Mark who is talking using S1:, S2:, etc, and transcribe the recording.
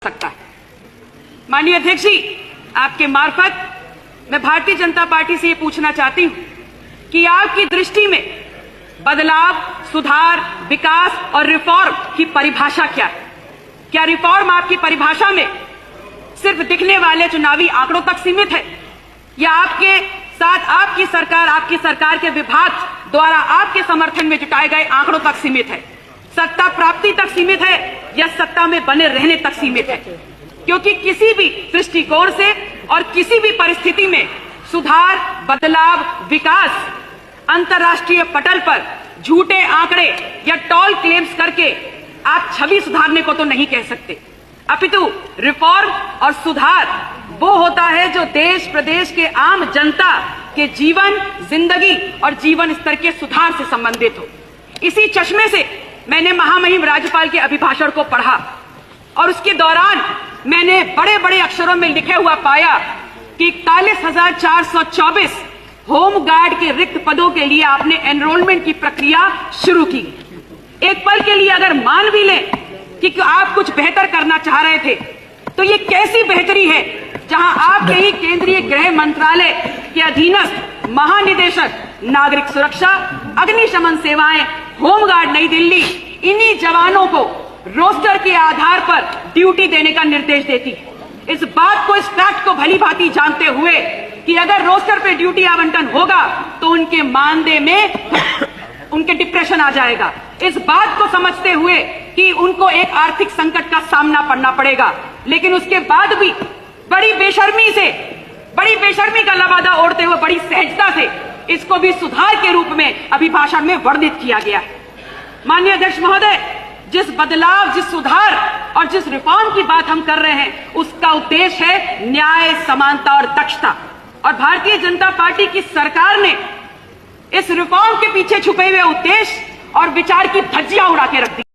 S1: सकता है। माननीय अध्यक्ष जी, आपके मार्फत मैं भारतीय जनता पार्टी से ये पूछना चाहती हूं कि आपकी दृष्टि में बदलाव, सुधार, विकास और रिफॉर्म की परिभाषा क्या है? क्या रिफॉर्म आपकी परिभाषा में सिर्फ दिखने वाले चुनावी आंकड़ों तक सीमित है, या आपके साथ आपकी सरकार के विभाग द्वारा आपके समर्थन में जुटाए गए आंकड़ों तक सीमित है? सत्ता प्राप्ति तक सीमित है या सत्ता में बने रहने तक सीमित है? क्योंकि किसी भी दृष्टिकोण से और किसी भी परिस्थिति में सुधार, बदलाव, विकास अंतर्राष्ट्रीय पटल पर झूठे आंकड़े या टॉल क्लेम्स करके आप छवि सुधारने को तो नहीं कह सकते, अपितु रिफॉर्म और सुधार वो होता है जो देश प्रदेश के आम जनता के जीवन, जिंदगी और जीवन स्तर के सुधार से संबंधित हो। इसी चश्मे से मैंने महामहिम राज्यपाल के अभिभाषण को पढ़ा और उसके दौरान मैंने बड़े बड़े अक्षरों में लिखे हुआ पाया कि 41,424 होमगार्ड के रिक्त पदों के लिए आपने एनरोलमेंट की प्रक्रिया शुरू की। एक पल के लिए अगर मान भी लें कि आप कुछ बेहतर करना चाह रहे थे, तो ये कैसी बेहतरी है जहां आपके ही केंद्रीय गृह मंत्रालय के अधीनस्थ महानिदेशक नागरिक सुरक्षा, अग्निशमन सेवाएं, होमगार्ड नई दिल्ली इन्हीं जवानों को रोस्टर के आधार पर ड्यूटी देने का निर्देश देती है। इस बात को, इस फैक्ट को भली भांति जानते हुए कि अगर रोस्टर पे ड्यूटी आवंटन होगा तो उनके मानदेय में उनके डिप्रेशन आ जाएगा, इस बात को समझते हुए कि उनको एक आर्थिक संकट का सामना करना पड़ेगा, लेकिन उसके बाद भी बड़ी बेशर्मी का लबादा ओढ़ते हुए बड़ी सहजता से इसको भी सुधार के रूप में अभिभाषण में वर्णित किया गया है। माननीय अध्यक्ष महोदय, जिस बदलाव, जिस सुधार और जिस रिफॉर्म की बात हम कर रहे हैं, उसका उद्देश्य है न्याय, समानता और दक्षता। और भारतीय जनता पार्टी की सरकार ने इस रिफॉर्म के पीछे छुपे हुए उद्देश्य और विचार की धज्जियां उड़ा के रख दी।